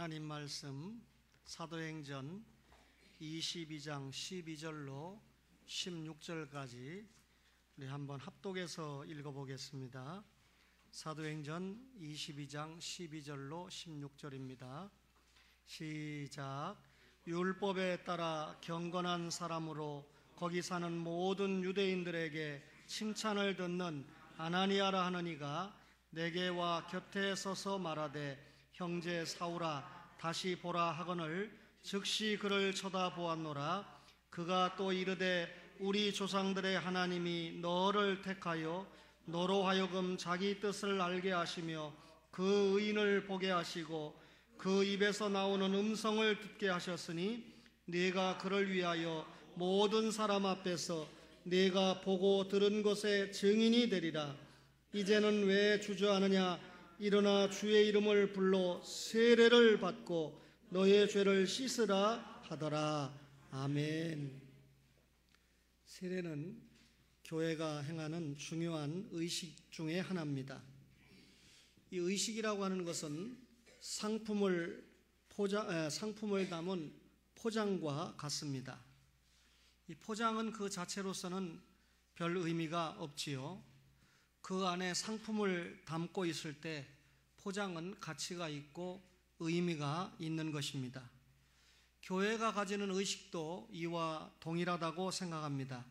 하나님 말씀 사도행전 22장 12절로 16절까지 우리 한번 합독해서 읽어보겠습니다. 사도행전 22장 12절로 16절입니다. 시작. 율법에 따라 경건한 사람으로 거기 사는 모든 유대인들에게 칭찬을 듣는 아나니아라 하는 이가 내게 와 곁에 서서 말하되 형제 사울아 다시 보라 하거늘 즉시 그를 쳐다보았노라. 그가 또 이르되 우리 조상들의 하나님이 너를 택하여 너로 하여금 자기 뜻을 알게 하시며 그 의인을 보게 하시고 그 입에서 나오는 음성을 듣게 하셨으니 네가 그를 위하여 모든 사람 앞에서 네가 보고 들은 것의 증인이 되리라. 이제는 왜 주저하느냐? 일어나 주의 이름을 불러 세례를 받고 너의 죄를 씻으라 하더라. 아멘. 세례는 교회가 행하는 중요한 의식 중에 하나입니다. 이 의식이라고 하는 것은 상품을 담은 포장과 같습니다. 이 포장은 그 자체로서는 별 의미가 없지요. 그 안에 상품을 담고 있을 때 포장은 가치가 있고 의미가 있는 것입니다. 교회가 가지는 의식도 이와 동일하다고 생각합니다.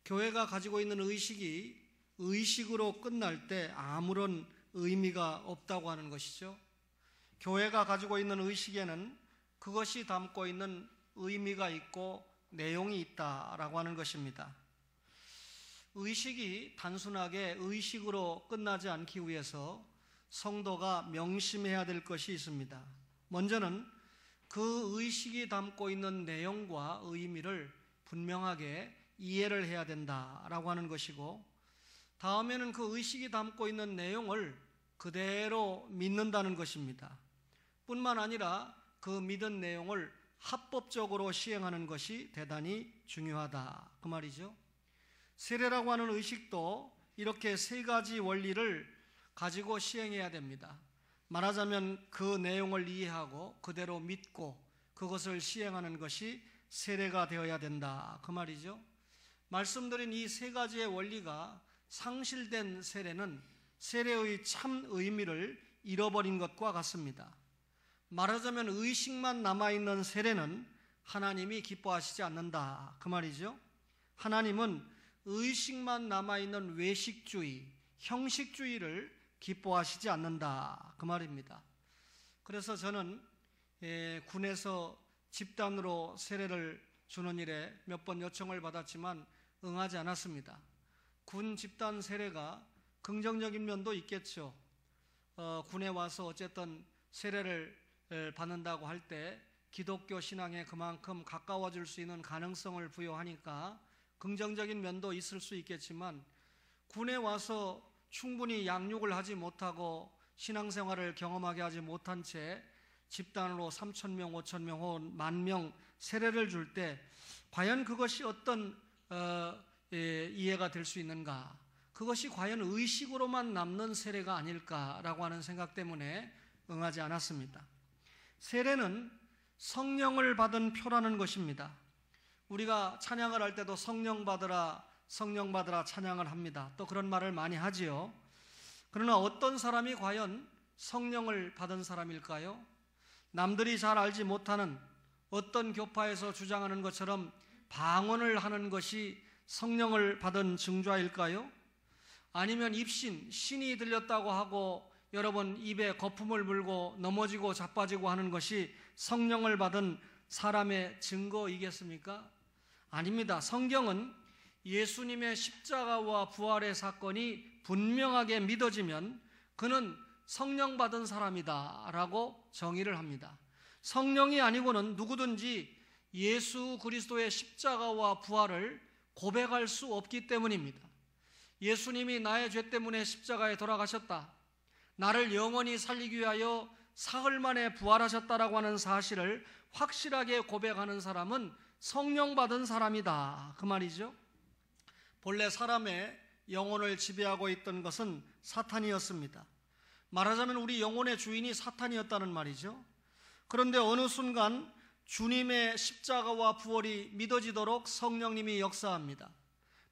교회가 가지고 있는 의식이 의식으로 끝날 때 아무런 의미가 없다고 하는 것이죠. 교회가 가지고 있는 의식에는 그것이 담고 있는 의미가 있고 내용이 있다라고 하는 것입니다. 의식이 단순하게 의식으로 끝나지 않기 위해서 성도가 명심해야 될 것이 있습니다. 먼저는 그 의식이 담고 있는 내용과 의미를 분명하게 이해를 해야 된다라고 하는 것이고, 다음에는 그 의식이 담고 있는 내용을 그대로 믿는다는 것입니다. 뿐만 아니라 그 믿은 내용을 합법적으로 시행하는 것이 대단히 중요하다 그 말이죠. 세례라고 하는 의식도 이렇게 세 가지 원리를 가지고 시행해야 됩니다. 말하자면 그 내용을 이해하고 그대로 믿고 그것을 시행하는 것이 세례가 되어야 된다 그 말이죠. 말씀드린 이 세 가지의 원리가 상실된 세례는 세례의 참 의미를 잃어버린 것과 같습니다. 말하자면 의식만 남아있는 세례는 하나님이 기뻐하시지 않는다 그 말이죠. 하나님은 의식만 남아있는 외식주의, 형식주의를 기뻐하시지 않는다 그 말입니다. 그래서 저는 군에서 집단으로 세례를 주는 일에 몇 번 요청을 받았지만 응하지 않았습니다. 군 집단 세례가 긍정적인 면도 있겠죠. 군에 와서 어쨌든 세례를 받는다고 할 때 기독교 신앙에 그만큼 가까워질 수 있는 가능성을 부여하니까 긍정적인 면도 있을 수 있겠지만, 군에 와서 충분히 양육을 하지 못하고 신앙생활을 경험하게 하지 못한 채 집단으로 3,000명, 5,000명 혹은 10,000명 세례를 줄 때 과연 그것이 어떤 이해가 될 수 있는가? 그것이 과연 의식으로만 남는 세례가 아닐까라고 하는 생각 때문에 응하지 않았습니다. 세례는 성령을 받은 표라는 것입니다. 우리가 찬양을 할 때도 성령 받으라 찬양을 합니다. 또 그런 말을 많이 하지요. 그러나 어떤 사람이 과연 성령을 받은 사람일까요? 남들이 잘 알지 못하는 어떤 교파에서 주장하는 것처럼 방언을 하는 것이 성령을 받은 증좌일까요? 아니면 입신, 신이 들렸다고 하고 여러 번 입에 거품을 물고 넘어지고 자빠지고 하는 것이 성령을 받은 사람의 증거이겠습니까? 아닙니다. 성경은 예수님의 십자가와 부활의 사건이 분명하게 믿어지면 그는 성령 받은 사람이다 라고 정의를 합니다. 성령이 아니고는 누구든지 예수 그리스도의 십자가와 부활을 고백할 수 없기 때문입니다. 예수님이 나의 죄 때문에 십자가에 돌아가셨다, 나를 영원히 살리기 위하여 사흘 만에 부활하셨다라고 하는 사실을 확실하게 고백하는 사람은 성령 받은 사람이다 그 말이죠. 본래 사람의 영혼을 지배하고 있던 것은 사탄이었습니다. 말하자면 우리 영혼의 주인이 사탄이었다는 말이죠. 그런데 어느 순간 주님의 십자가와 부활이 믿어지도록 성령님이 역사합니다.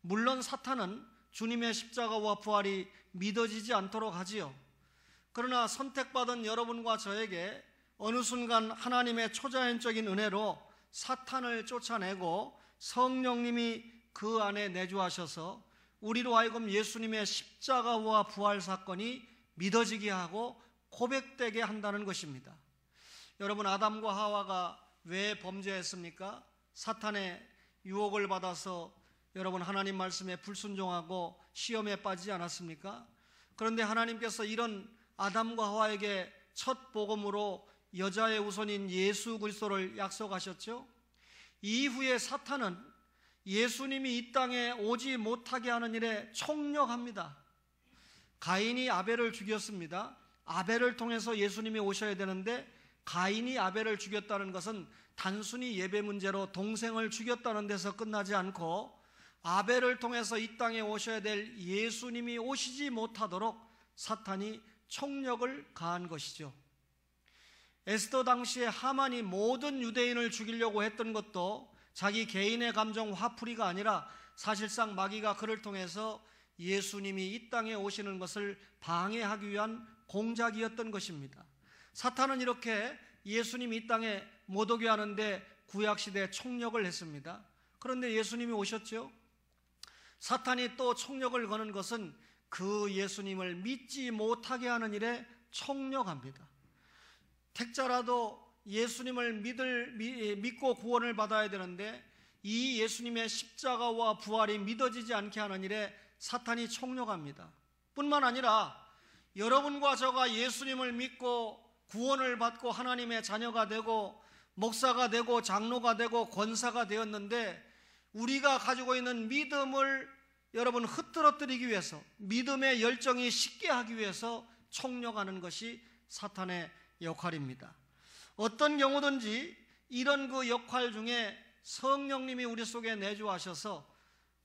물론 사탄은 주님의 십자가와 부활이 믿어지지 않도록 하지요. 그러나 선택받은 여러분과 저에게 어느 순간 하나님의 초자연적인 은혜로 사탄을 쫓아내고 성령님이 그 안에 내주하셔서 우리로 하여금 예수님의 십자가와 부활 사건이 믿어지게 하고 고백되게 한다는 것입니다. 여러분, 아담과 하와가 왜 범죄했습니까? 사탄의 유혹을 받아서 여러분 하나님 말씀에 불순종하고 시험에 빠지지 않았습니까? 그런데 하나님께서 이런 아담과 하와에게 첫 복음으로 여자의 우선인 예수 그리스도를 약속하셨죠. 이후에 사탄은 예수님이 이 땅에 오지 못하게 하는 일에 총력합니다. 가인이 아벨을 죽였습니다. 아벨을 통해서 예수님이 오셔야 되는데 가인이 아벨을 죽였다는 것은 단순히 예배 문제로 동생을 죽였다는 데서 끝나지 않고 아벨을 통해서 이 땅에 오셔야 될 예수님이 오시지 못하도록 사탄이 총력을 가한 것이죠. 에스더 당시에 하만이 모든 유대인을 죽이려고 했던 것도 자기 개인의 감정 화풀이가 아니라 사실상 마귀가 그를 통해서 예수님이 이 땅에 오시는 것을 방해하기 위한 공작이었던 것입니다. 사탄은 이렇게 예수님이 이 땅에 못 오게 하는데 구약시대에 총력을 했습니다. 그런데 예수님이 오셨죠. 사탄이 또 총력을 거는 것은 그 예수님을 믿지 못하게 하는 일에 총력합니다. 택자라도 예수님을 믿고 구원을 받아야 되는데 이 예수님의 십자가와 부활이 믿어지지 않게 하는 일에 사탄이 총력합니다. 뿐만 아니라 여러분과 저가 예수님을 믿고 구원을 받고 하나님의 자녀가 되고 목사가 되고 장로가 되고 권사가 되었는데 우리가 가지고 있는 믿음을 여러분 흩뜨러뜨리기 위해서 믿음의 열정이 식게 하기 위해서 총력하는 것이 사탄의 역할입니다. 어떤 경우든지 이런 그 역할 중에 성령님이 우리 속에 내주하셔서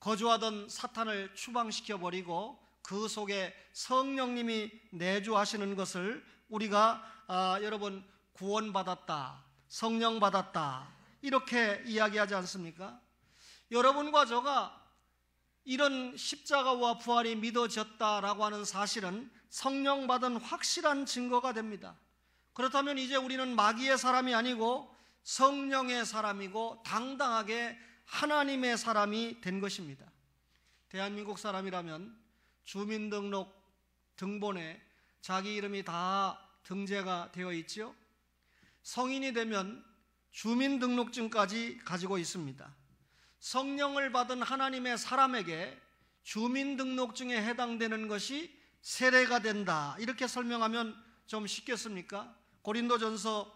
거주하던 사탄을 추방시켜버리고 그 속에 성령님이 내주하시는 것을 우리가 여러분 구원받았다, 성령 받았다 이렇게 이야기하지 않습니까? 여러분과 저가 이런 십자가와 부활이 믿어졌다라고 하는 사실은 성령 받은 확실한 증거가 됩니다. 그렇다면 이제 우리는 마귀의 사람이 아니고 성령의 사람이고 당당하게 하나님의 사람이 된 것입니다. 대한민국 사람이라면 주민등록 등본에 자기 이름이 다 등재가 되어 있죠. 성인이 되면 주민등록증까지 가지고 있습니다. 성령을 받은 하나님의 사람에게 주민등록증에 해당되는 것이 세례가 된다 이렇게 설명하면 좀 쉽겠습니까? 고린도전서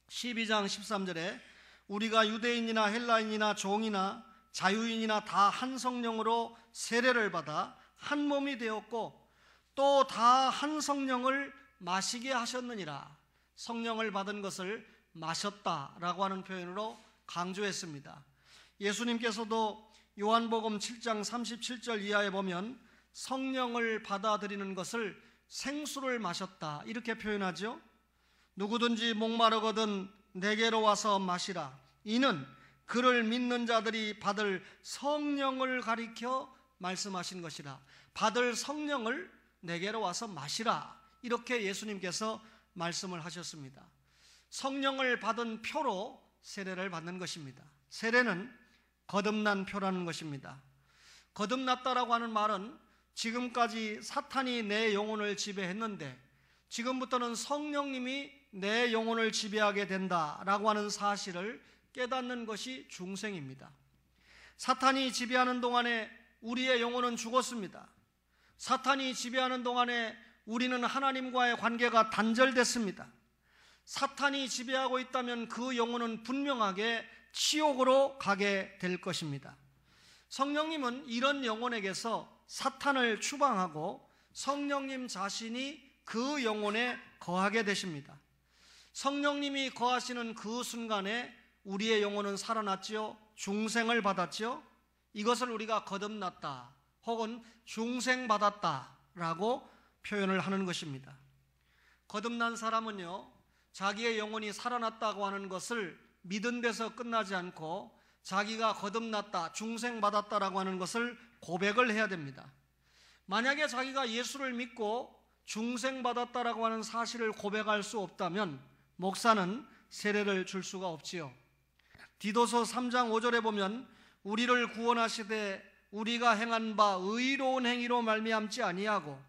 12장 13절에 우리가 유대인이나 헬라인이나 종이나 자유인이나 다 한 성령으로 세례를 받아 한 몸이 되었고 또 다 한 성령을 마시게 하셨느니라. 성령을 받은 것을 마셨다라고 하는 표현으로 강조했습니다. 예수님께서도 요한복음 7장 37절 이하에 보면 성령을 받아들이는 것을 생수를 마셨다 이렇게 표현하죠. 누구든지 목마르거든 내게로 와서 마시라. 이는 그를 믿는 자들이 받을 성령을 가리켜 말씀하신 것이라. 받을 성령을 내게로 와서 마시라 이렇게 예수님께서 말씀을 하셨습니다. 성령을 받은 표로 세례를 받는 것입니다. 세례는 거듭난 표라는 것입니다. 거듭났다라고 하는 말은 지금까지 사탄이 내 영혼을 지배했는데 지금부터는 성령님이 내 영혼을 지배하게 된다라고 하는 사실을 깨닫는 것이 중생입니다. 사탄이 지배하는 동안에 우리의 영혼은 죽었습니다. 사탄이 지배하는 동안에 우리는 하나님과의 관계가 단절됐습니다. 사탄이 지배하고 있다면 그 영혼은 분명하게 지옥으로 가게 될 것입니다. 성령님은 이런 영혼에게서 사탄을 추방하고 성령님 자신이 그 영혼에 거하게 되십니다. 성령님이 거하시는 그 순간에 우리의 영혼은 살아났지요. 중생을 받았지요. 이것을 우리가 거듭났다 혹은 중생받았다라고 표현을 하는 것입니다. 거듭난 사람은요 자기의 영혼이 살아났다고 하는 것을 믿은 데서 끝나지 않고 자기가 거듭났다, 중생받았다라고 하는 것을 고백을 해야 됩니다. 만약에 자기가 예수를 믿고 중생받았다라고 하는 사실을 고백할 수 없다면 목사는 세례를 줄 수가 없지요. 디도서 3장 5절에 보면 우리를 구원하시되 우리가 행한 바 의로운 행위로 말미암지 아니하고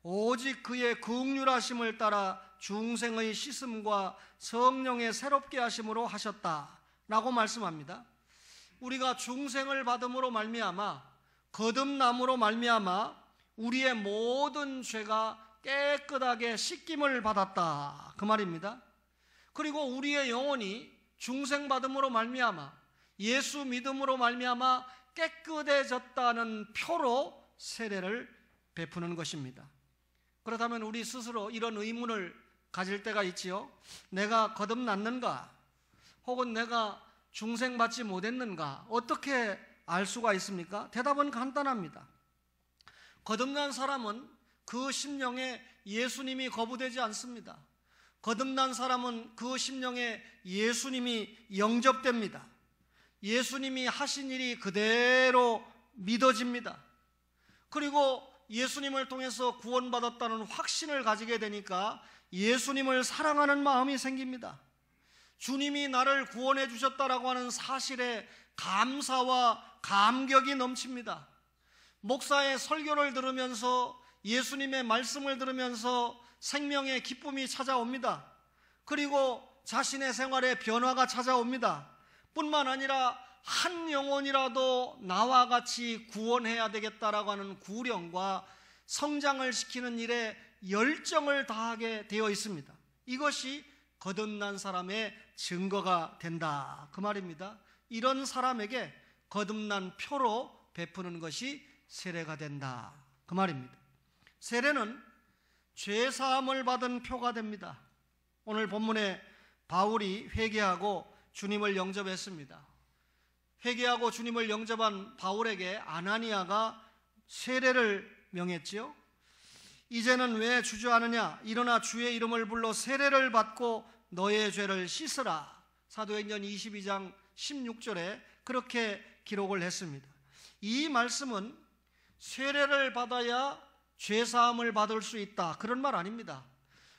오직 그의 긍휼하심을 따라 중생의 씻음과 성령의 새롭게 하심으로 하셨다라고 말씀합니다. 우리가 중생을 받음으로 말미암아 거듭남으로 말미암아 우리의 모든 죄가 깨끗하게 씻김을 받았다 그 말입니다. 그리고 우리의 영혼이 중생받음으로 말미암아 예수 믿음으로 말미암아 깨끗해졌다는 표로 세례를 베푸는 것입니다. 그렇다면 우리 스스로 이런 의문을 가질 때가 있지요. 내가 거듭났는가? 혹은 내가 중생받지 못했는가? 어떻게 알 수가 있습니까? 대답은 간단합니다. 거듭난 사람은 그 심령에 예수님이 거부되지 않습니다. 거듭난 사람은 그 심령에 예수님이 영접됩니다. 예수님이 하신 일이 그대로 믿어집니다. 그리고 예수님을 통해서 구원받았다는 확신을 가지게 되니까 예수님을 사랑하는 마음이 생깁니다. 주님이 나를 구원해 주셨다라고 하는 사실에 감사와 감격이 넘칩니다. 목사의 설교를 들으면서 예수님의 말씀을 들으면서 생명의 기쁨이 찾아옵니다. 그리고 자신의 생활에 변화가 찾아옵니다. 뿐만 아니라 한 영혼이라도 나와 같이 구원해야 되겠다라고 하는 구령과 성장을 시키는 일에 열정을 다하게 되어 있습니다. 이것이 거듭난 사람의 증거가 된다 그 말입니다. 이런 사람에게 거듭난 표로 베푸는 것이 세례가 된다 그 말입니다. 세례는 죄사함을 받은 표가 됩니다. 오늘 본문에 바울이 회개하고 주님을 영접했습니다. 회개하고 주님을 영접한 바울에게 아나니아가 세례를 명했지요. 이제는 왜 주저하느냐? 일어나 주의 이름을 불러 세례를 받고 너의 죄를 씻으라. 사도행전 22장 16절에 그렇게 기록을 했습니다. 이 말씀은 세례를 받아야 죄사함을 받을 수 있다 그런 말 아닙니다.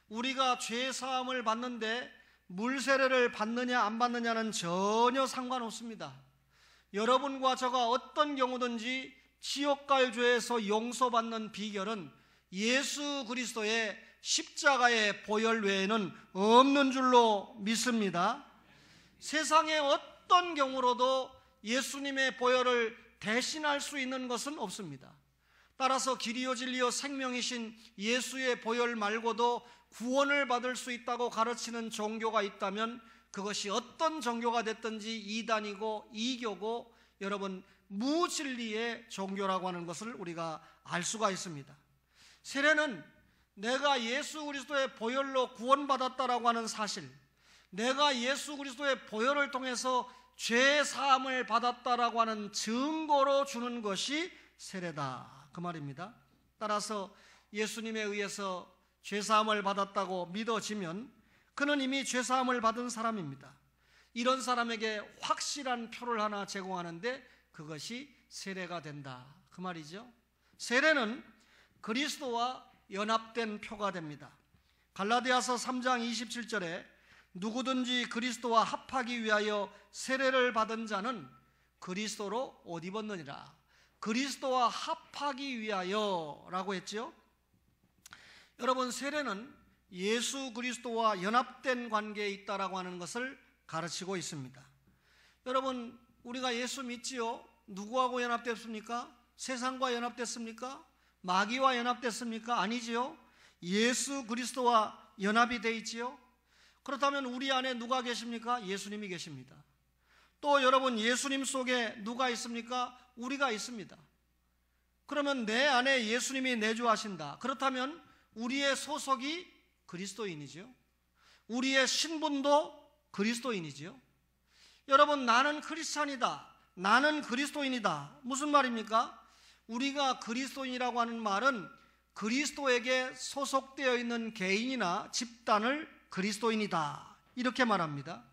우리가 죄사함을 받는데 물세례를 받느냐 안 받느냐는 전혀 상관없습니다. 여러분과 저가 어떤 경우든지 지옥 갈 죄에서 용서받는 비결은 예수 그리스도의 십자가의 보혈 외에는 없는 줄로 믿습니다. 세상의 어떤 경우로도 예수님의 보혈을 대신할 수 있는 것은 없습니다. 따라서 길이요 진리요 생명이신 예수의 보혈 말고도 구원을 받을 수 있다고 가르치는 종교가 있다면 그것이 어떤 종교가 됐든지 이단이고 이교고 여러분 무진리의 종교라고 하는 것을 우리가 알 수가 있습니다. 세례는 내가 예수 그리스도의 보혈로 구원받았다라고 하는 사실, 내가 예수 그리스도의 보혈을 통해서 죄 사함을 받았다라고 하는 증거로 주는 것이 세례다 그 말입니다. 따라서 예수님에 의해서 죄 사함을 받았다고 믿어지면 그는 이미 죄 사함을 받은 사람입니다. 이런 사람에게 확실한 표를 하나 제공하는데 그것이 세례가 된다 그 말이죠. 세례는 그리스도와 연합된 표가 됩니다. 갈라디아서 3장 27절에 누구든지 그리스도와 합하기 위하여 세례를 받은 자는 그리스도로 옷 입었느니라. 그리스도와 합하기 위하여 라고 했죠. 여러분 세례는 예수 그리스도와 연합된 관계에 있다라고 하는 것을 가르치고 있습니다. 여러분 우리가 예수 믿지요? 누구하고 연합됐습니까? 세상과 연합됐습니까? 마귀와 연합됐습니까? 아니지요. 예수 그리스도와 연합이 되어 있지요. 그렇다면 우리 안에 누가 계십니까? 예수님이 계십니다. 또 여러분 예수님 속에 누가 있습니까? 우리가 있습니다. 그러면 내 안에 예수님이 내주하신다. 그렇다면 우리의 소속이 그리스도인이죠. 우리의 신분도 그리스도인이죠. 여러분 나는 크리스찬이다. 나는 그리스도인이다. 무슨 말입니까? 우리가 그리스도인이라고 하는 말은 그리스도에게 소속되어 있는 개인이나 집단을 그리스도인이다, 이렇게 말합니다.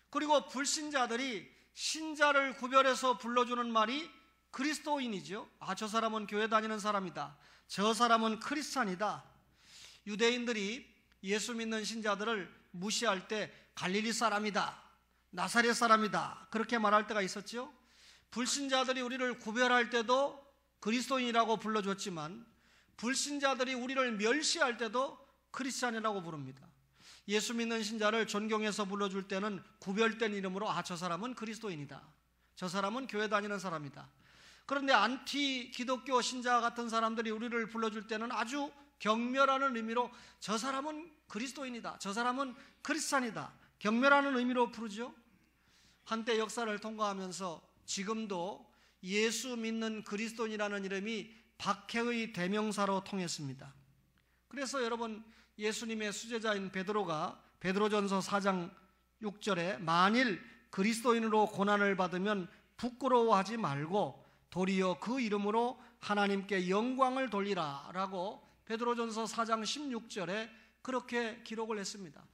그리고 불신자들이 신자를 구별해서 불러주는 말이 그리스도인이죠. 저 사람은 교회 다니는 사람이다, 저 사람은 크리스찬이다. 유대인들이 예수 믿는 신자들을 무시할 때 갈릴리 사람이다, 나사렛 사람이다, 그렇게 말할 때가 있었죠. 불신자들이 우리를 구별할 때도 그리스도인이라고 불러줬지만 불신자들이 우리를 멸시할 때도 크리스찬이라고 부릅니다. 예수 믿는 신자를 존경해서 불러줄 때는 구별된 이름으로 저 사람은 그리스도인이다, 저 사람은 교회 다니는 사람이다. 그런데 안티 기독교 신자 같은 사람들이 우리를 불러줄 때는 아주 경멸하는 의미로 저 사람은 그리스도인이다, 저 사람은 크리스찬이다, 경멸하는 의미로 부르죠. 한때 역사를 통과하면서 지금도 예수 믿는 그리스도인이라는 이름이 박해의 대명사로 통했습니다. 그래서 여러분, 예수님의 수제자인 베드로가 베드로전서 4장 6절에 만일 그리스도인으로 고난을 받으면 부끄러워하지 말고 도리어 그 이름으로 하나님께 영광을 돌리라 라고 베드로전서 4장 16절에 그렇게 기록을 했습니다.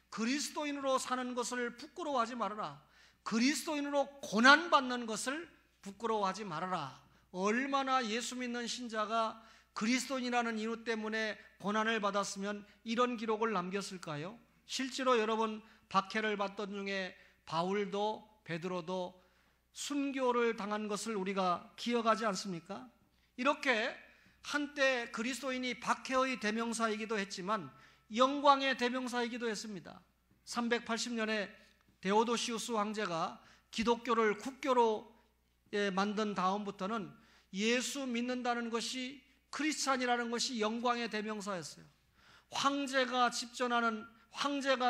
그리스도인으로 사는 것을 부끄러워하지 말아라, 그리스도인으로 고난받는 것을 부끄러워하지 말아라. 얼마나 예수 믿는 신자가 그리스도인이라는 이유 때문에 고난을 받았으면 이런 기록을 남겼을까요? 실제로 여러분, 박해를 받던 중에 바울도 베드로도 순교를 당한 것을 우리가 기억하지 않습니까? 이렇게 한때 그리스도인이 박해의 대명사이기도 했지만 영광의 대명사이기도 했습니다. 380년에 데오도시우스 황제가 기독교를 국교로 만든 다음부터는 예수 믿는다는 것이, 크리스찬이라는 것이 영광의 대명사였어요. 황제가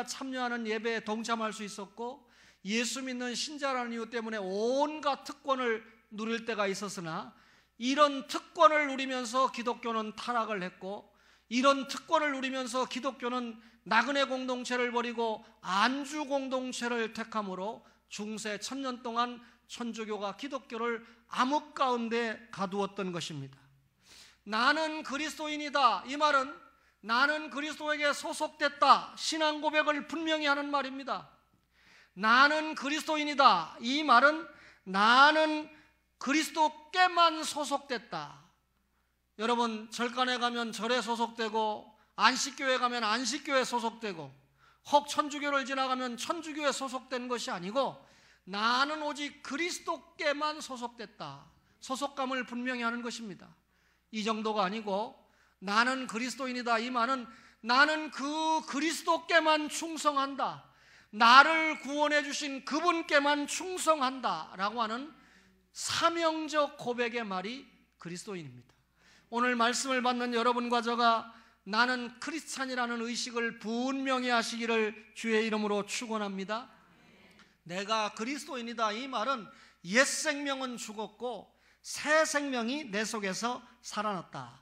참여하는 예배에 동참할 수 있었고 예수 믿는 신자라는 이유 때문에 온갖 특권을 누릴 때가 있었으나 이런 특권을 누리면서 기독교는 타락을 했고, 이런 특권을 누리면서 기독교는 나그네 공동체를 버리고 안주 공동체를 택함으로 중세 1000년 동안 천주교가 기독교를 암흑 가운데 가두었던 것입니다. 나는 그리스도인이다, 이 말은 나는 그리스도에게 소속됐다, 신앙 고백을 분명히 하는 말입니다. 나는 그리스도인이다, 이 말은 나는 그리스도께만 소속됐다. 여러분, 절간에 가면 절에 소속되고 안식교회 가면 안식교회에 소속되고 혹 천주교를 지나가면 천주교에 소속된 것이 아니고 나는 오직 그리스도께만 소속됐다, 소속감을 분명히 하는 것입니다. 이 정도가 아니고 나는 그리스도인이다, 이 말은 나는 그 그리스도께만 충성한다, 나를 구원해 주신 그분께만 충성한다 라고 하는 사명적 고백의 말이 그리스도인입니다. 오늘 말씀을 받는 여러분과 저가 나는 크리스찬이라는 의식을 분명히 하시기를 주의 이름으로 축원합니다. 내가 그리스도인이다, 이 말은 옛 생명은 죽었고 새 생명이 내 속에서 살아났다.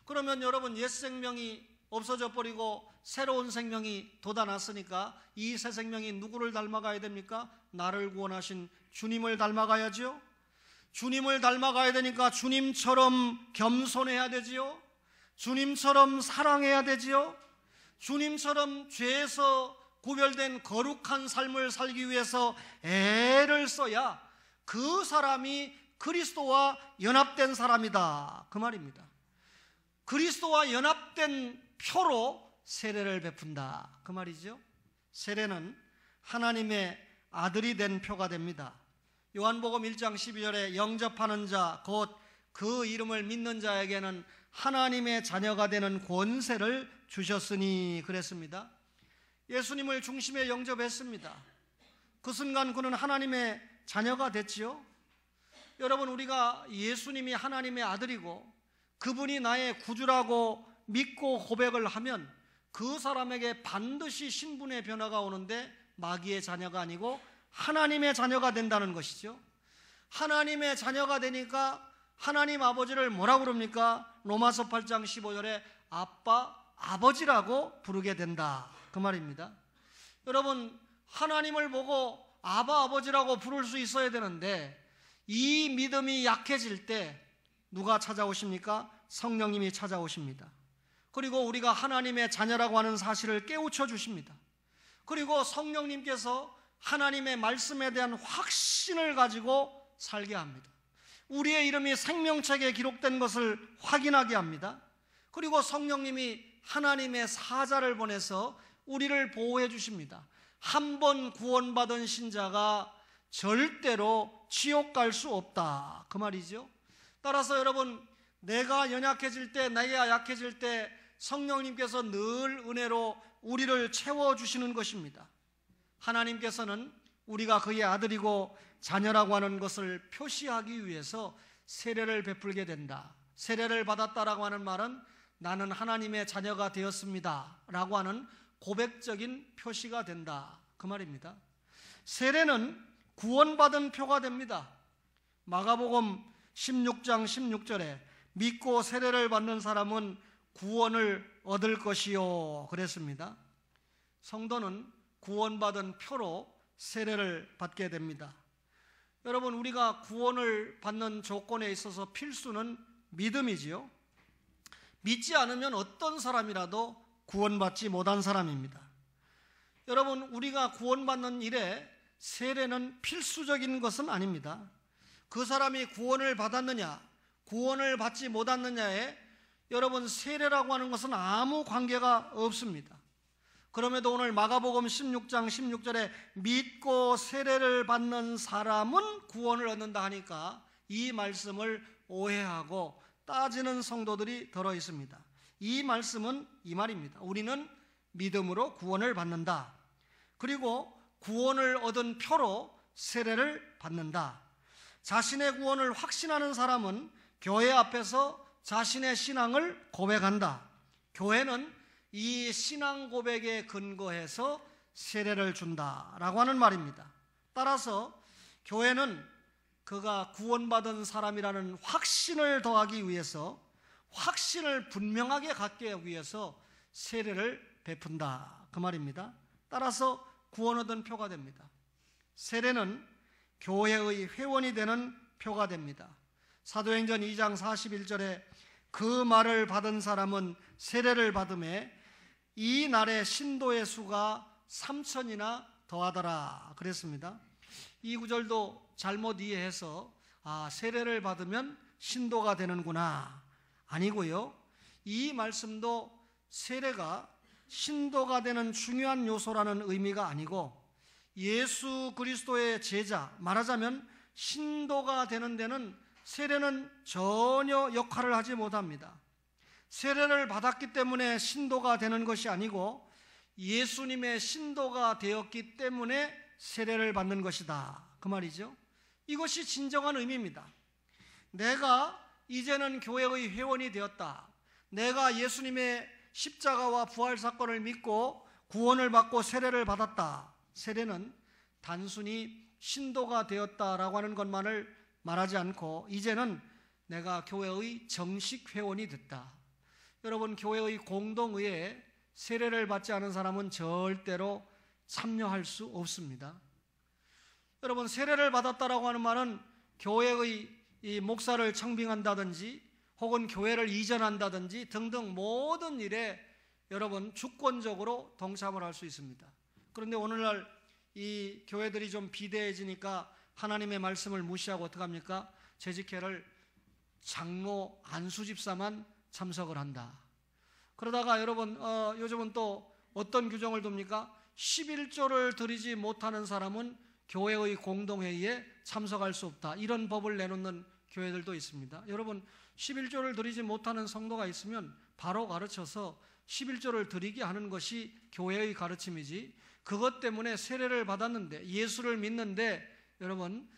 그러면 여러분, 옛 생명이 없어져 버리고 새로운 생명이 돋아났으니까 이 새 생명이 누구를 닮아가야 됩니까? 나를 구원하신 주님을 닮아가야죠. 주님을 닮아가야 되니까 주님처럼 겸손해야 되지요. 주님처럼 사랑해야 되지요. 주님처럼 죄에서 구별된 거룩한 삶을 살기 위해서 애를 써야 그 사람이 그리스도와 연합된 사람이다, 그 말입니다. 그리스도와 연합된 표로 세례를 베푼다, 그 말이죠. 세례는 하나님의 아들이 된 표가 됩니다. 요한복음 1장 12절에 영접하는 자 곧 그 이름을 믿는 자에게는 하나님의 자녀가 되는 권세를 주셨으니 그랬습니다. 예수님을 중심에 영접했습니다. 그 순간 그는 하나님의 자녀가 됐지요. 여러분, 우리가 예수님이 하나님의 아들이고 그분이 나의 구주라고 믿고 고백을 하면 그 사람에게 반드시 신분의 변화가 오는데 마귀의 자녀가 아니고 하나님의 자녀가 된다는 것이죠. 하나님의 자녀가 되니까 하나님 아버지를 뭐라고 부릅니까? 로마서 8장 15절에 아빠, 아버지라고 부르게 된다, 그 말입니다. 여러분, 하나님을 보고 아바, 아버지라고 부를 수 있어야 되는데 이 믿음이 약해질 때 누가 찾아오십니까? 성령님이 찾아오십니다. 그리고 우리가 하나님의 자녀라고 하는 사실을 깨우쳐 주십니다. 그리고 성령님께서 하나님의 말씀에 대한 확신을 가지고 살게 합니다. 우리의 이름이 생명책에 기록된 것을 확인하게 합니다. 그리고 성령님이 하나님의 사자를 보내서 우리를 보호해 주십니다. 한 번 구원받은 신자가 절대로 지옥 갈 수 없다, 그 말이죠. 따라서 여러분, 내가 연약해질 때, 내가 약해질 때 성령님께서 늘 은혜로 우리를 채워주시는 것입니다. 하나님께서는 우리가 그의 아들이고 자녀라고 하는 것을 표시하기 위해서 세례를 베풀게 된다. 세례를 받았다라고 하는 말은 나는 하나님의 자녀가 되었습니다 라고 하는 고백적인 표시가 된다, 그 말입니다. 세례는 구원받은 표가 됩니다. 마가복음 16장 16절에 믿고 세례를 받는 사람은 구원을 얻을 것이요 그랬습니다. 성도는 구원받은 표로 세례를 받게 됩니다. 여러분, 우리가 구원을 받는 조건에 있어서 필수는 믿음이지요. 믿지 않으면 어떤 사람이라도 구원받지 못한 사람입니다. 여러분, 우리가 구원받는 일에 세례는 필수적인 것은 아닙니다. 그 사람이 구원을 받았느냐, 구원을 받지 못했느냐에 여러분, 세례라고 하는 것은 아무 관계가 없습니다. 그럼에도 오늘 마가복음 16장 16절에 믿고 세례를 받는 사람은 구원을 얻는다 하니까 이 말씀을 오해하고 따지는 성도들이 들어 있습니다. 이 말씀은 이 말입니다. 우리는 믿음으로 구원을 받는다. 그리고 구원을 얻은 표로 세례를 받는다. 자신의 구원을 확신하는 사람은 교회 앞에서 자신의 신앙을 고백한다. 교회는 이 신앙 고백에 근거해서 세례를 준다라고 하는 말입니다. 따라서 교회는 그가 구원받은 사람이라는 확신을 더하기 위해서, 확신을 분명하게 갖게 하기 위해서 세례를 베푼다, 그 말입니다. 따라서 구원 얻은 표가 됩니다. 세례는 교회의 회원이 되는 표가 됩니다. 사도행전 2장 41절에 그 말을 받은 사람은 세례를 받음에 이 날에 신도의 수가 3,000이나 더하더라 그랬습니다. 이 구절도 잘못 이해해서 세례를 받으면 신도가 되는구나, 아니고요. 이 말씀도 세례가 신도가 되는 중요한 요소라는 의미가 아니고 예수 그리스도의 제자, 말하자면 신도가 되는 데는 세례는 전혀 역할을 하지 못합니다. 세례를 받았기 때문에 신도가 되는 것이 아니고 예수님의 신도가 되었기 때문에 세례를 받는 것이다, 그 말이죠. 이것이 진정한 의미입니다. 내가 이제는 교회의 회원이 되었다, 내가 예수님의 십자가와 부활 사건을 믿고 구원을 받고 세례를 받았다. 세례는 단순히 신도가 되었다라고 하는 것만을 말하지 않고 이제는 내가 교회의 정식 회원이 됐다. 여러분, 교회의 공동의회에 세례를 받지 않은 사람은 절대로 참여할 수 없습니다. 여러분, 세례를 받았다라고 하는 말은 교회의 이 목사를 청빙한다든지 혹은 교회를 이전한다든지 등등 모든 일에 여러분 주권적으로 동참을 할 수 있습니다. 그런데 오늘날 이 교회들이 좀 비대해지니까 하나님의 말씀을 무시하고 어떡합니까? 재직회를 장로 안수 집사만 참석을 한다. 그러다가 여러분 요즘은 또 어떤 규정을 둡니까? 11조를 드리지 못하는 사람은 교회의 공동회의에 참석할 수 없다, 이런 법을 내놓는 교회들도 있습니다. 여러분, 11조를 드리지 못하는 성도가 있으면 바로 가르쳐서 11조를 드리게 하는 것이 교회의 가르침이지, 그것 때문에 세례를 받았는데 예수를 믿는데 여러분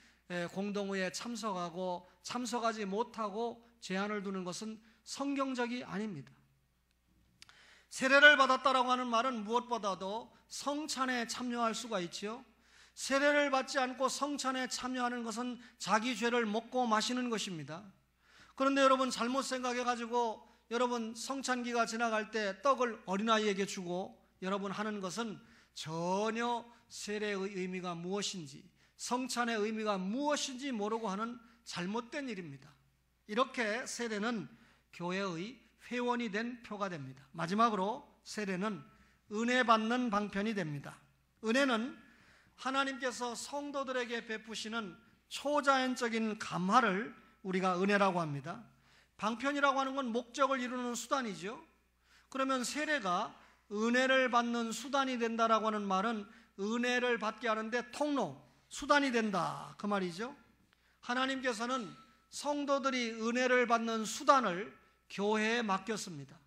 공동회에 참석하고 참석하지 못하고 제한을 두는 것은 성경적이 아닙니다. 세례를 받았다라고 하는 말은 무엇보다도 성찬에 참여할 수가 있지요. 세례를 받지 않고 성찬에 참여하는 것은 자기 죄를 먹고 마시는 것입니다. 그런데 여러분 잘못 생각해가지고 여러분 성찬기가 지나갈 때 떡을 어린아이에게 주고 여러분 하는 것은 전혀 세례의 의미가 무엇인지, 성찬의 의미가 무엇인지 모르고 하는 잘못된 일입니다. 이렇게 세례는 교회의 회원이 된 표가 됩니다. 마지막으로 세례는 은혜 받는 방편이 됩니다. 은혜는 하나님께서 성도들에게 베푸시는 초자연적인 감화를 우리가 은혜라고 합니다. 방편이라고 하는 건 목적을 이루는 수단이죠. 그러면 세례가 은혜를 받는 수단이 된다라고 하는 말은 은혜를 받게 하는데 통로, 수단이 된다, 그 말이죠. 하나님께서는 성도들이 은혜를 받는 수단을 교회에 맡겼습니다.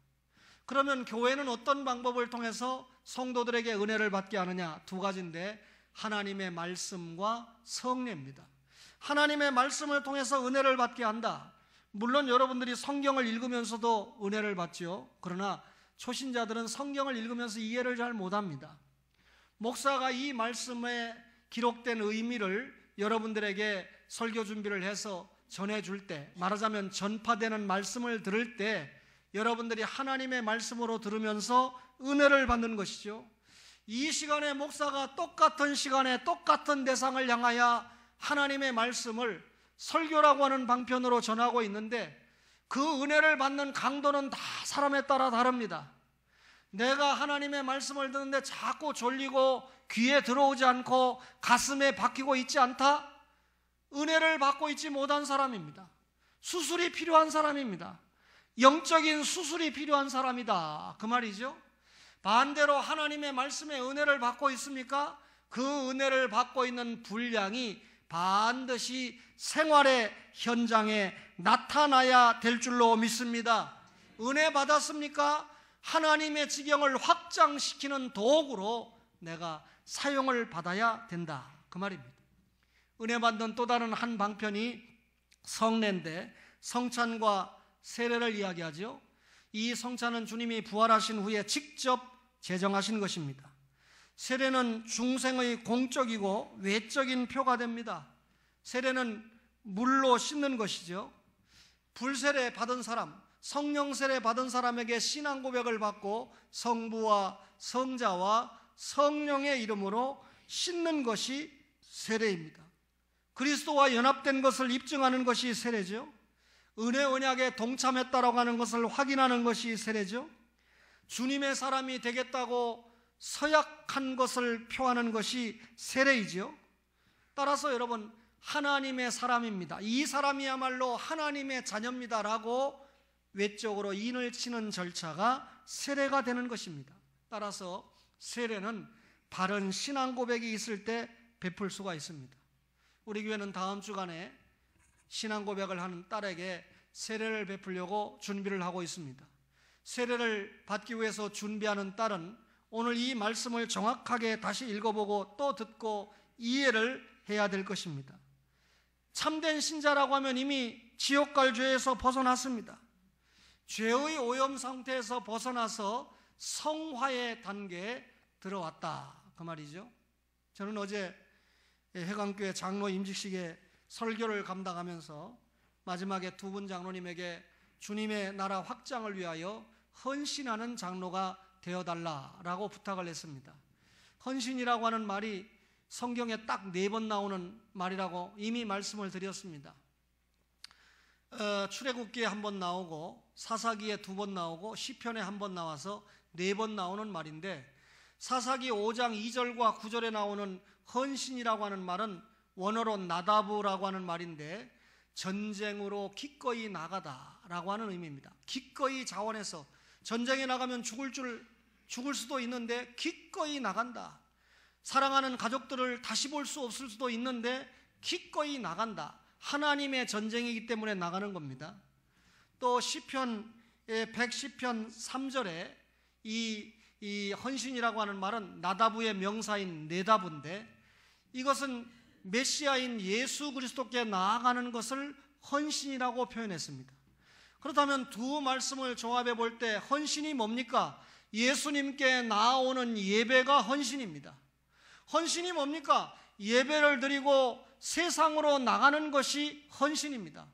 그러면 교회는 어떤 방법을 통해서 성도들에게 은혜를 받게 하느냐? 두 가지인데, 하나님의 말씀과 성례입니다. 하나님의 말씀을 통해서 은혜를 받게 한다. 물론 여러분들이 성경을 읽으면서도 은혜를 받죠. 그러나 초신자들은 성경을 읽으면서 이해를 잘 못합니다. 목사가 이 말씀에 기록된 의미를 여러분들에게 설교 준비를 해서 전해줄 때, 말하자면 전파되는 말씀을 들을 때 여러분들이 하나님의 말씀으로 들으면서 은혜를 받는 것이죠. 이 시간에 목사가 똑같은 시간에 똑같은 대상을 향하여 하나님의 말씀을 설교라고 하는 방편으로 전하고 있는데 그 은혜를 받는 강도는 다 사람에 따라 다릅니다. 내가 하나님의 말씀을 듣는데 자꾸 졸리고 귀에 들어오지 않고 가슴에 박히고 있지 않다? 은혜를 받고 있지 못한 사람입니다. 수술이 필요한 사람입니다. 영적인 수술이 필요한 사람이다, 그 말이죠. 반대로 하나님의 말씀에 은혜를 받고 있습니까? 그 은혜를 받고 있는 분량이 반드시 생활의 현장에 나타나야 될 줄로 믿습니다. 은혜 받았습니까? 하나님의 지경을 확장시키는 도구로 내가 사용을 받아야 된다, 그 말입니다. 은혜 받는 또 다른 한 방편이 성례인데, 성찬과 세례를 이야기하죠. 이 성찬은 주님이 부활하신 후에 직접 제정하신 것입니다. 세례는 중생의 공적이고 외적인 표가 됩니다. 세례는 물로 씻는 것이죠. 불세례 받은 사람, 성령 세례 받은 사람에게 신앙 고백을 받고 성부와 성자와 성령의 이름으로 씻는 것이 세례입니다. 그리스도와 연합된 것을 입증하는 것이 세례죠. 은혜 언약에 동참했다라고 하는 것을 확인하는 것이 세례죠. 주님의 사람이 되겠다고 서약한 것을 표하는 것이 세례이죠. 따라서 여러분, 하나님의 사람입니다, 이 사람이야말로 하나님의 자녀입니다라고 외적으로 인을 치는 절차가 세례가 되는 것입니다. 따라서 세례는 바른 신앙 고백이 있을 때 베풀 수가 있습니다. 우리 교회는 다음 주간에 신앙 고백을 하는 딸에게 세례를 베풀려고 준비를 하고 있습니다. 세례를 받기 위해서 준비하는 딸은 오늘 이 말씀을 정확하게 다시 읽어보고 또 듣고 이해를 해야 될 것입니다. 참된 신자라고 하면 이미 지옥 갈 죄에서 벗어났습니다. 죄의 오염 상태에서 벗어나서 성화의 단계에 들어왔다, 그 말이죠. 저는 어제 해강교회 장로 임직식에 설교를 감당하면서 마지막에 두 분 장로님에게 주님의 나라 확장을 위하여 헌신하는 장로가 되어달라라고 부탁을 했습니다. 헌신이라고 하는 말이 성경에 딱 4번 나오는 말이라고 이미 말씀을 드렸습니다. 출애굽기에 1번 나오고 사사기에 2번 나오고 시편에 1번 나와서 4번 나오는 말인데, 사사기 5장 2절과 9절에 나오는 헌신이라고 하는 말은 원어로 나다브라고 하는 말인데 전쟁으로 기꺼이 나가다라고 하는 의미입니다. 기꺼이 자원해서 전쟁에 나가면 죽을 수도 있는데 기꺼이 나간다. 사랑하는 가족들을 다시 볼 수 없을 수도 있는데 기꺼이 나간다. 하나님의 전쟁이기 때문에 나가는 겁니다. 또 시편 110편 3절에 이 헌신이라고 하는 말은 나다브의 명사인 네다브인데, 이것은 메시아인 예수 그리스도께 나아가는 것을 헌신이라고 표현했습니다. 그렇다면 두 말씀을 조합해 볼 때 헌신이 뭡니까? 예수님께 나아오는 예배가 헌신입니다. 헌신이 뭡니까? 예배를 드리고 세상으로 나가는 것이 헌신입니다.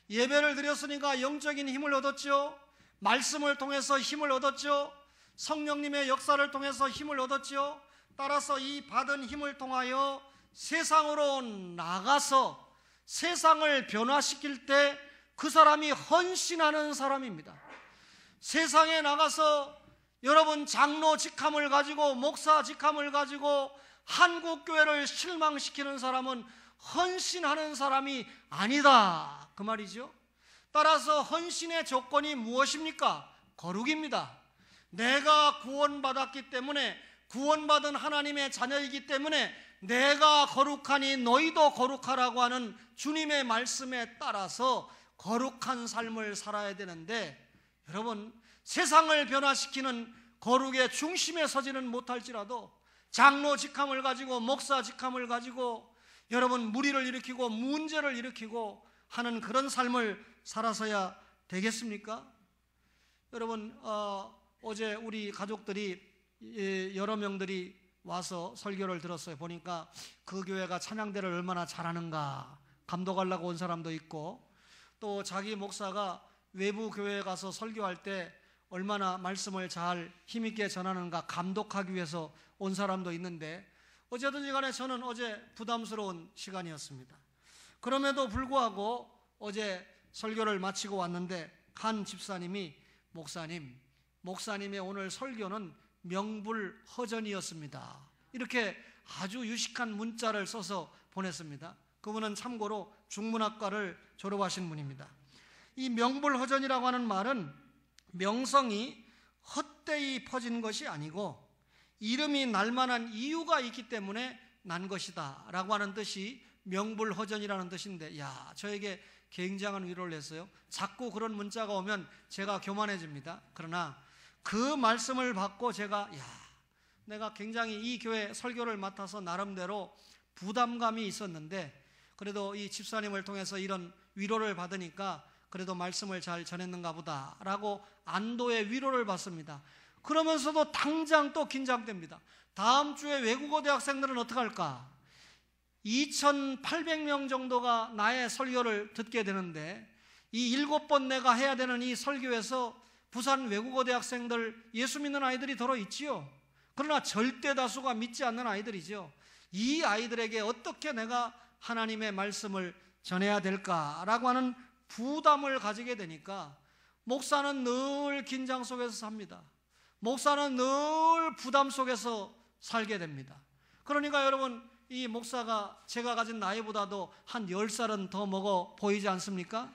예배를 드렸으니까 영적인 힘을 얻었죠. 말씀을 통해서 힘을 얻었죠. 성령님의 역사를 통해서 힘을 얻었죠. 따라서 이 받은 힘을 통하여 세상으로 나가서 세상을 변화시킬 때 그 사람이 헌신하는 사람입니다. 세상에 나가서 여러분, 장로 직함을 가지고 목사 직함을 가지고 한국교회를 실망시키는 사람은 헌신하는 사람이 아니다, 그 말이죠. 따라서 헌신의 조건이 무엇입니까? 거룩입니다. 내가 구원받았기 때문에, 구원받은 하나님의 자녀이기 때문에 내가 거룩하니 너희도 거룩하라고 하는 주님의 말씀에 따라서 거룩한 삶을 살아야 되는데, 여러분, 세상을 변화시키는 거룩의 중심에 서지는 못할지라도 장로 직함을 가지고 목사 직함을 가지고 여러분 무리를 일으키고 문제를 일으키고 하는 그런 삶을 살아서야 되겠습니까? 여러분, 어제 우리 가족들이 여러 명들이 와서 설교를 들었어요. 보니까 그 교회가 찬양대를 얼마나 잘하는가 감독하려고 온 사람도 있고, 또 자기 목사가 외부 교회에 가서 설교할 때 얼마나 말씀을 잘 힘있게 전하는가 감독하기 위해서 온 사람도 있는데, 어쨌든지 간에 저는 어제 부담스러운 시간이었습니다. 그럼에도 불구하고 어제 설교를 마치고 왔는데 한 집사님이 목사님의 오늘 설교는 명불허전이었습니다, 이렇게 아주 유식한 문자를 써서 보냈습니다. 그분은 참고로 중문학과를 졸업하신 분입니다. 이 명불허전이라고 하는 말은 명성이 헛되이 퍼진 것이 아니고 이름이 날만한 이유가 있기 때문에 난 것이다 라고 하는 뜻이 명불허전이라는 뜻인데, 저에게 굉장한 위로를 했어요. 자꾸 그런 문자가 오면 제가 교만해집니다. 그러나 그 말씀을 받고 제가 내가 굉장히 이 교회 설교를 맡아서 나름대로 부담감이 있었는데, 그래도 이 집사님을 통해서 이런 위로를 받으니까 그래도 말씀을 잘 전했는가 보다 라고 안도의 위로를 받습니다. 그러면서도 당장 또 긴장됩니다. 다음 주에 외국어 대학생들은 어떻게 할까? 2,800명 정도가 나의 설교를 듣게 되는데, 이 7번 내가 해야 되는 이 설교에서 부산 외국어 대학생들, 예수 믿는 아이들이 더러 있지요. 그러나 절대 다수가 믿지 않는 아이들이죠. 이 아이들에게 어떻게 내가 하나님의 말씀을 전해야 될까라고 하는 부담을 가지게 되니까 목사는 늘 긴장 속에서 삽니다. 목사는 늘 부담 속에서 살게 됩니다. 그러니까 여러분, 이 목사가 제가 가진 나이보다도 한 10살은 더 먹어 보이지 않습니까?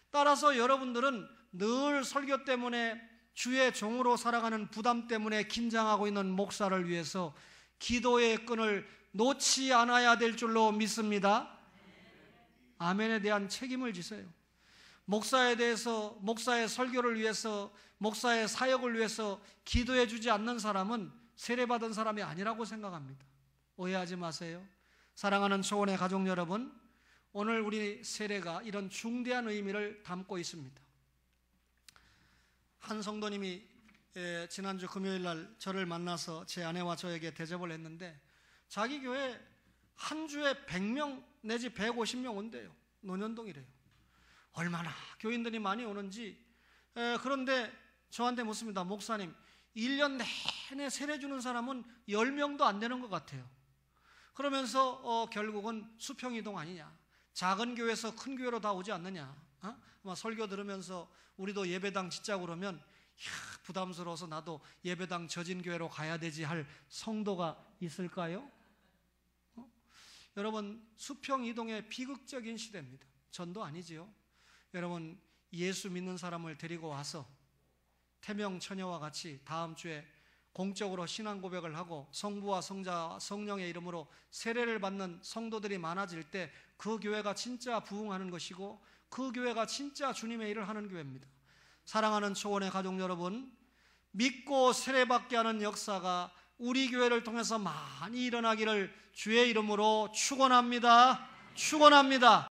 따라서 여러분들은 늘 설교 때문에 주의 종으로 살아가는 부담 때문에 긴장하고 있는 목사를 위해서 기도의 끈을 놓지 않아야 될 줄로 믿습니다. 아멘에 대한 책임을 지세요. 목사에 대해서, 목사의 설교를 위해서, 목사의 사역을 위해서 기도해 주지 않는 사람은 세례받은 사람이 아니라고 생각합니다. 오해하지 마세요. 사랑하는 초원의 가족 여러분, 오늘 우리 세례가 이런 중대한 의미를 담고 있습니다. 한 성도님이 지난주 금요일 날 저를 만나서 제 아내와 저에게 대접을 했는데, 자기 교회 한 주에 100명 내지 150명 온대요. 논현동이래요. 얼마나 교인들이 많이 오는지. 그런데 저한테 묻습니다. 목사님, 1년 내내 세례 주는 사람은 10명도 안 되는 것 같아요. 그러면서 결국은 수평이동 아니냐, 작은 교회에서 큰 교회로 다 오지 않느냐. 아마 설교 들으면서 우리도 예배당 짓자고 그러면 부담스러워서 나도 예배당 젖은 교회로 가야 되지 할 성도가 있을까요? 여러분, 수평이동의 비극적인 시대입니다. 전도 아니지요. 여러분, 예수 믿는 사람을 데리고 와서 태명 처녀와 같이 다음 주에 공적으로 신앙 고백을 하고 성부와 성자와 성령의 이름으로 세례를 받는 성도들이 많아질 때 그 교회가 진짜 부흥하는 것이고, 그 교회가 진짜 주님의 일을 하는 교회입니다. 사랑하는 초원의 가족 여러분, 믿고 세례받게 하는 역사가 우리 교회를 통해서 많이 일어나기를 주의 이름으로 축원합니다. 축원합니다.